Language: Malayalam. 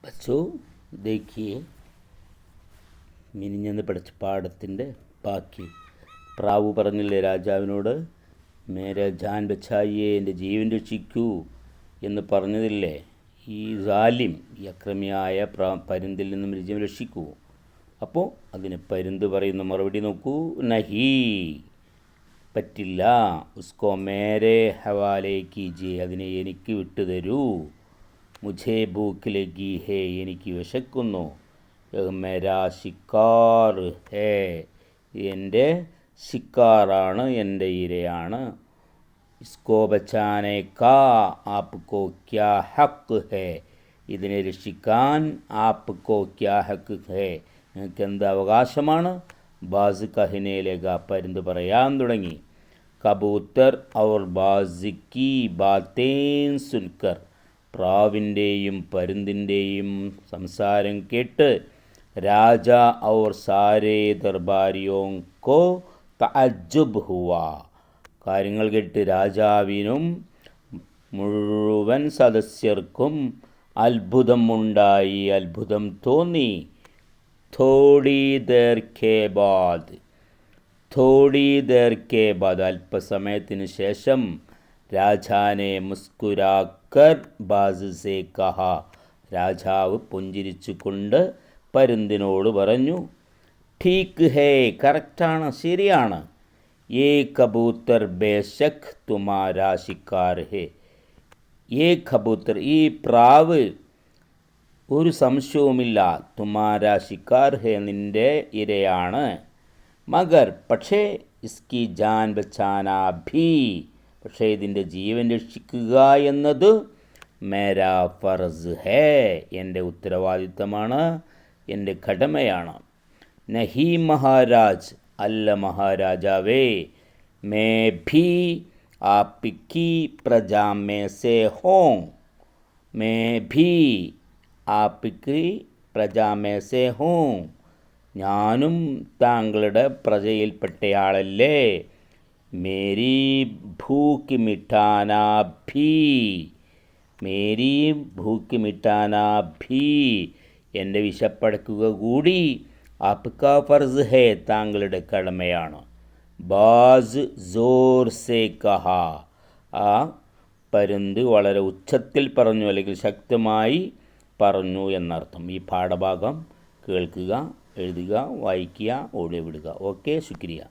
बच्चों देखिए മിനിഞ്ഞന്ന് പഠിച്ച പാഠത്തിൻ്റെ ബാക്കി. പ്രാവു പറഞ്ഞില്ലേ രാജാവിനോട്, മേരെ ജാൻ ബച്ചായിയെ, എൻ്റെ ജീവൻ രക്ഷിക്കൂ എന്ന് പറഞ്ഞതില്ലേ. ഈ സാലിം, ഈ അക്രമിയായ പരുന്തിൽ നിന്നും ജീവൻ രക്ഷിക്കൂ. അപ്പോൾ അതിന് പരുന്ത് പറയുന്ന മറുപടി നോക്കൂ. നഹി, പറ്റില്ല. ഉസ്കോ മേരെ ഹവാലേ കീജിയെ, അതിനെ എനിക്ക് വിട്ടുതരൂ. മുझे ഭൂക്ക് ലഗി ഹേ, എനിക്ക് വിശക്കുന്നു. മേരാ ശിക്കാർ ഹേ, എൻ്റെ ശിക്കാറാണ്, എൻ്റെ ഇരയാണ്. ഇസ്കോ ബച്ചാനെ കാ ആപ്കോ ക്യാ ഹക്ക് ഹേ, ഇതിനെ രക്ഷിക്കാൻ ആപ്കോ ക്യാ ഹക്ക് ഹേ, നിങ്ങൾക്ക് എന്ത് അവകാശമാണ്. ബാസ് കഹിനെ ലഗ, പരുന്ത് പറയാൻ തുടങ്ങി. കബൂത്തർ ഔർ ബാസ് കി ബാതേൻ സുൻകർ, പ്രാവിൻ്റെയും പരുന്തിൻ്റെയും സംസാരം കേട്ട് രാജ ഔർ സാരേ ദർബാരിയോं को തഅജ്ജുബ് ഹുവ, കാര്യങ്ങൾ കേട്ട് രാജാവിനും മുഴുവൻ സദസ്യർക്കും അത്ഭുതം ഉണ്ടായി, അത്ഭുതം തോന്നി. Todi there K ബാദ്, Todi there K ബാദ്, അല്പസമയത്തിന് ശേഷം രാജാനെ മുസ്കുരാക്കർ ബാസ് സേ കഹ, രാജാവ് പുഞ്ചിരിച്ചുകൊണ്ട് പരുന്തിനോട് പറഞ്ഞു. ഠീക്ക് ഹേ, കറക്റ്റാണ്, ശരിയാണ്. യേ കബൂത്തർ ബേശക് തുമാരാ ശിക്കാർ ഹേ, യേ കബൂത്തർ, ഈ പ്രാവ് ഒരു സംശയവുമില്ല, തുമാരാ ശിക്കാർ ഹേ, നിൻ്റെ ഇരയാണ്. മഗർ, പക്ഷേ, ഇസ്കി ജാൻ ബച്ചാനാ ഭീ, പക്ഷേ ഇതിൻ്റെ ജീവൻ രക്ഷിക്കുക എന്നത് മേരാ ഫർസ് ഹേ, എൻ്റെ ഉത്തരവാദിത്തമാണ്, എൻ്റെ കടമയാണ്. നഹി മഹാരാജ്, അല്ല മഹാരാജാവേ. മേ ഭീ ആപ്കി Praja may say home, may ഭീ ആപ്കി പ്രജാ മേ സേ ഹോം, ഞാനും താങ്കളുടെ പ്രജയിൽപ്പെട്ടയാളല്ലേ. മേരി ഭൂക്ക് മിട്ടാനാ ഭീ, മേരി ഭൂക്ക് മിട്ടാനാ ഭീ, എൻ്റെ വിശപ്പടക്കുക കൂടി ആപ്കാ ഫർസ് ഹേ, താങ്കളുടെ കടമയാണ്. ബാസ് സോർ സേ കഹ, ആ പരുന്ത് വളരെ ഉച്ചത്തിൽ പറഞ്ഞു, അല്ലെങ്കിൽ ശക്തമായി പറഞ്ഞു എന്നർത്ഥം. ഈ പാഠഭാഗം കേൾക്കുക, എഴുതുക, വായിക്കുക, ഓടിവിടുക. ഓക്കെ, ശുക്രിയ.